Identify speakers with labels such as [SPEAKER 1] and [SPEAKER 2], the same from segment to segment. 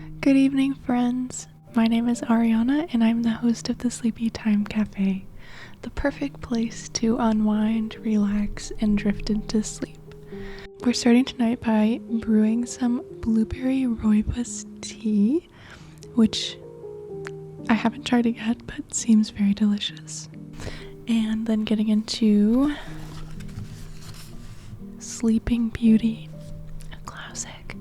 [SPEAKER 1] Good evening, friends. My name is Ariana, and I'm the host of the Sleepy Time Cafe, the perfect place to unwind, relax, and drift into sleep. We're starting tonight by brewing some blueberry rooibos tea, which I haven't tried it yet, but seems very delicious. And then getting into Sleeping Beauty, a classic.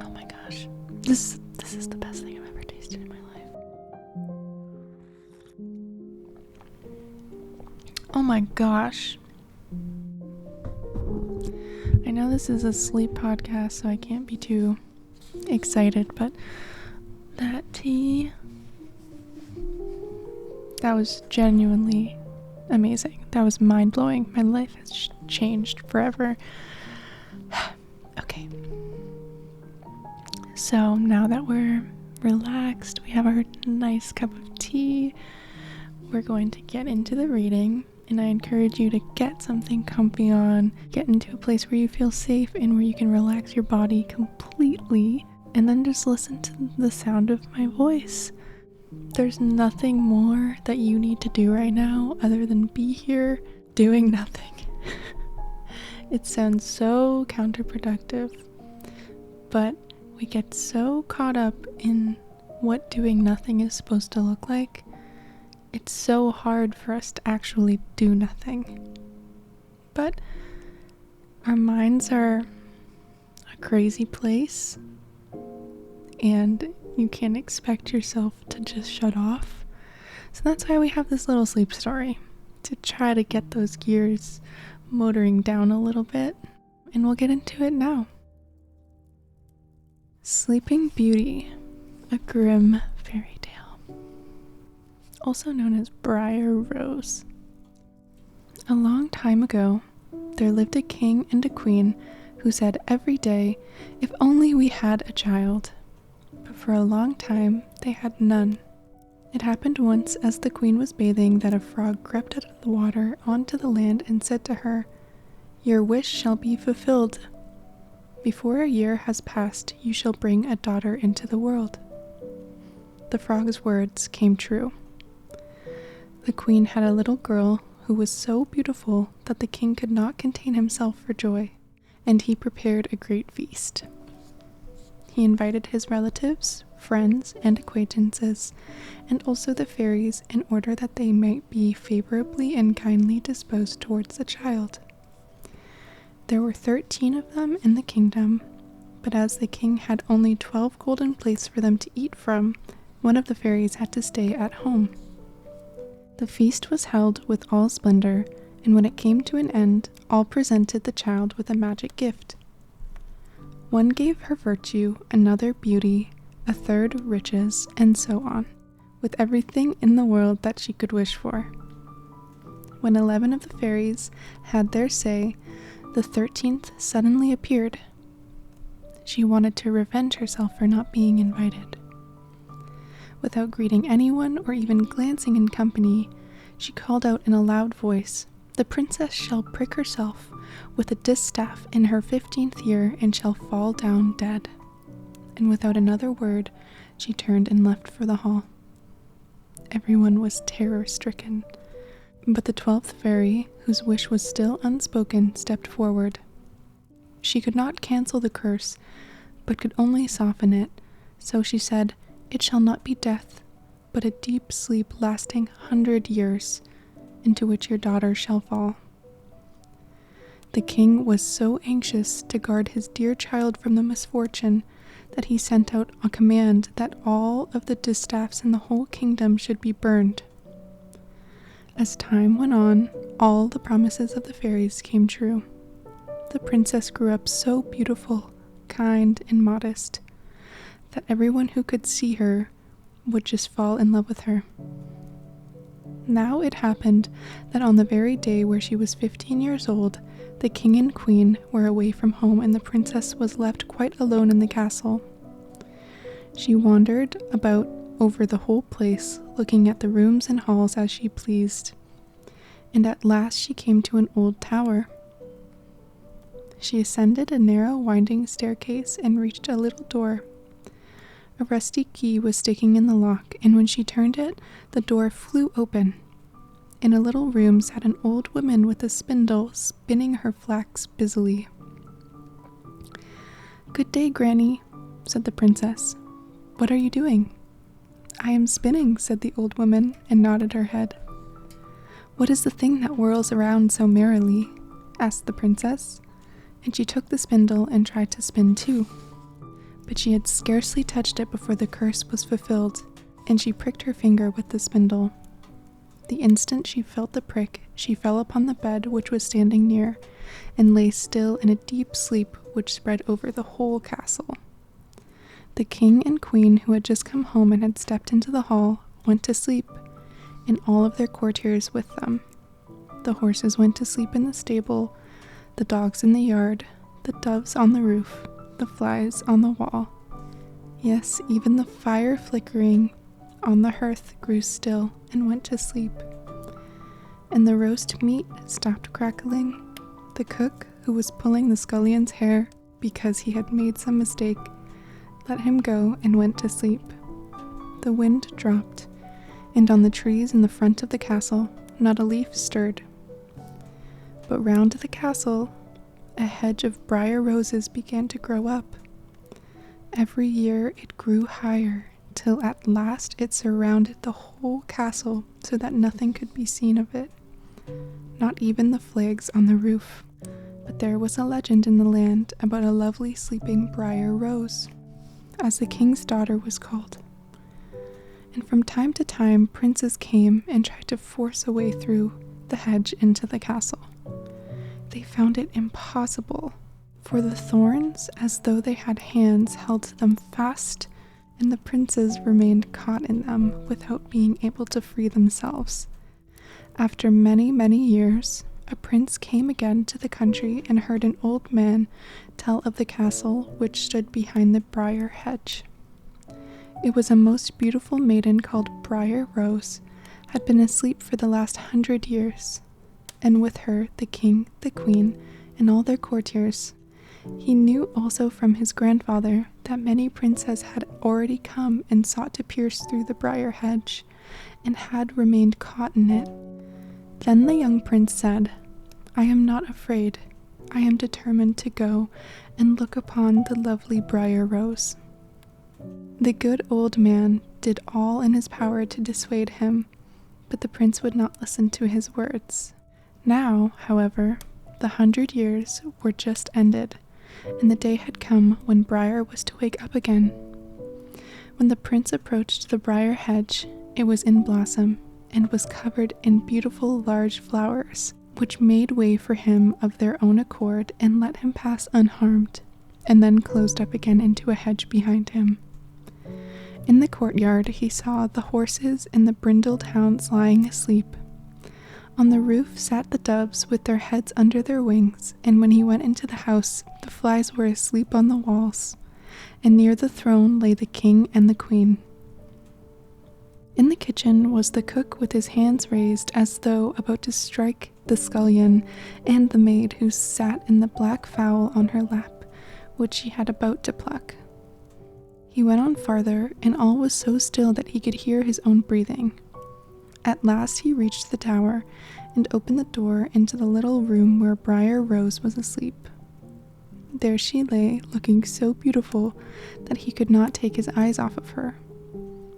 [SPEAKER 1] Oh my gosh, this is the best thing I've ever tasted in my life. Oh my gosh. I know this is a sleep podcast, so I can't be too excited, but that tea, that was genuinely amazing. That was mind-blowing. My life has changed forever. Okay. So now that we're relaxed, we have our nice cup of tea, we're going to get into the reading, and I encourage you to get something comfy on, get into a place where you feel safe and where you can relax your body completely, and then just listen to the sound of my voice. There's nothing more that you need to do right now other than be here doing nothing. It sounds so counterproductive, but we get so caught up in what doing nothing is supposed to look like. It's so hard for us to actually do nothing. But our minds are a crazy place, and you can't expect yourself to just shut off. So that's why we have this little sleep story, to try to get those gears motoring down a little bit, and we'll get into it now. Sleeping Beauty, a grim fairy tale, also known as Briar Rose. A long time ago, there lived a king and a queen who said every day, "If only we had a child." But for a long time, they had none. It happened once as the queen was bathing that a frog crept out of the water onto the land and said to her, "Your wish shall be fulfilled. Before a year has passed, you shall bring a daughter into the world." The frog's words came true. The queen had a little girl who was so beautiful that the king could not contain himself for joy, and he prepared a great feast. He invited his relatives, friends, and acquaintances, and also the fairies, in order that they might be favorably and kindly disposed towards the child. There were 13 of them in the kingdom, but as the king had only 12 golden plates for them to eat from, one of the fairies had to stay at home. The feast was held with all splendor, and when it came to an end, all presented the child with a magic gift. One gave her virtue, another beauty, a third riches, and so on, with everything in the world that she could wish for. When 11 of the fairies had their say, the 13th suddenly appeared. She wanted to revenge herself for not being invited. Without greeting anyone or even glancing in company, she called out in a loud voice, "The princess shall prick herself with a distaff in her 15th year and shall fall down dead." And without another word, she turned and left for the hall. Everyone was terror-stricken, but the 12th fairy, whose wish was still unspoken, stepped forward. She could not cancel the curse, but could only soften it, so she said, "It shall not be death, but a deep sleep lasting 100 years, into which your daughter shall fall." The king was so anxious to guard his dear child from the misfortune that he sent out a command that all of the distaffs in the whole kingdom should be burned. As time went on, all the promises of the fairies came true. The princess grew up so beautiful, kind, and modest that everyone who could see her would just fall in love with her. Now it happened that on the very day where she was 15 years old, the king and queen were away from home and the princess was left quite alone in the castle. She wandered about over the whole place, looking at the rooms and halls as she pleased, and at last she came to an old tower. She ascended a narrow winding staircase and reached a little door. A rusty key was sticking in the lock, and when she turned it, the door flew open. In a little room sat an old woman with a spindle, spinning her flax busily. "Good day, Granny," said the princess. "What are you doing?" "I am spinning," said the old woman, and nodded her head. "What is the thing that whirls around so merrily?" asked the princess, and she took the spindle and tried to spin too. But she had scarcely touched it before the curse was fulfilled, and she pricked her finger with the spindle. The instant she felt the prick, she fell upon the bed which was standing near, and lay still in a deep sleep which spread over the whole castle. The king and queen, who had just come home and had stepped into the hall, went to sleep, and all of their courtiers with them. The horses went to sleep in the stable, the dogs in the yard, the doves on the roof, the flies on the wall. Yes, even the fire flickering on the hearth grew still and went to sleep. And the roast meat stopped crackling. The cook, who was pulling the scullion's hair because he had made some mistake, let him go and went to sleep. The wind dropped, and on the trees in the front of the castle not a leaf stirred. But round the castle a hedge of briar roses began to grow up. Every year it grew higher, till at last it surrounded the whole castle so that nothing could be seen of it, not even the flags on the roof. But there was a legend in the land about a lovely sleeping briar rose, as the king's daughter was called. And from time to time princes came and tried to force a way through the hedge into the castle. They found it impossible, for the thorns, as though they had hands, held them fast, and the princes remained caught in them without being able to free themselves. After many, many years, a prince came again to the country and heard an old man tell of the castle which stood behind the briar hedge. It was a most beautiful maiden called Briar Rose, had been asleep for the last 100 years. And with her the king, the queen, and all their courtiers. He knew also from his grandfather that many princes had already come and sought to pierce through the briar hedge, and had remained caught in it. Then the young prince said, "I am not afraid. I am determined to go and look upon the lovely Briar Rose." The good old man did all in his power to dissuade him, but the prince would not listen to his words. Now, however, the 100 years were just ended, and the day had come when Briar was to wake up again. When the prince approached the briar hedge, it was in blossom, and was covered in beautiful large flowers, which made way for him of their own accord and let him pass unharmed, and then closed up again into a hedge behind him. In the courtyard he saw the horses and the brindled hounds lying asleep. On the roof sat the doves with their heads under their wings, and when he went into the house, the flies were asleep on the walls, and near the throne lay the king and the queen. In the kitchen was the cook with his hands raised as though about to strike the scullion, and the maid who sat in the black fowl on her lap, which she had about to pluck. He went on farther, and all was so still that he could hear his own breathing. At last he reached the tower, and opened the door into the little room where Briar Rose was asleep. There she lay, looking so beautiful that he could not take his eyes off of her.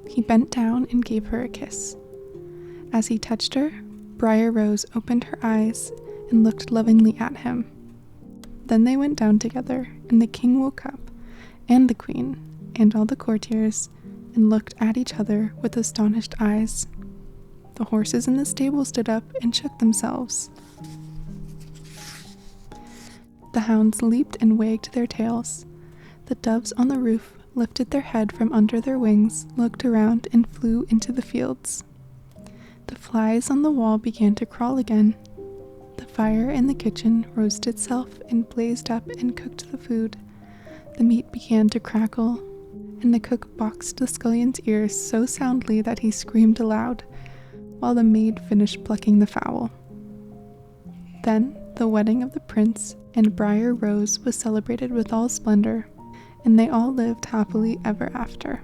[SPEAKER 1] He bent down and gave her a kiss. As he touched her, Briar Rose opened her eyes and looked lovingly at him. Then they went down together, and the king woke up, and the queen, and all the courtiers and looked at each other with astonished eyes. The horses in the stable stood up and shook themselves. The hounds leaped and wagged their tails. The doves on the roof lifted their head from under their wings, looked around, and flew into the fields. The flies on the wall began to crawl again. The fire in the kitchen roasted itself and blazed up and cooked the food. The meat began to crackle, and the cook boxed the scullion's ears so soundly that he screamed aloud, while the maid finished plucking the fowl. Then the wedding of the prince and Briar Rose was celebrated with all splendor, and they all lived happily ever after.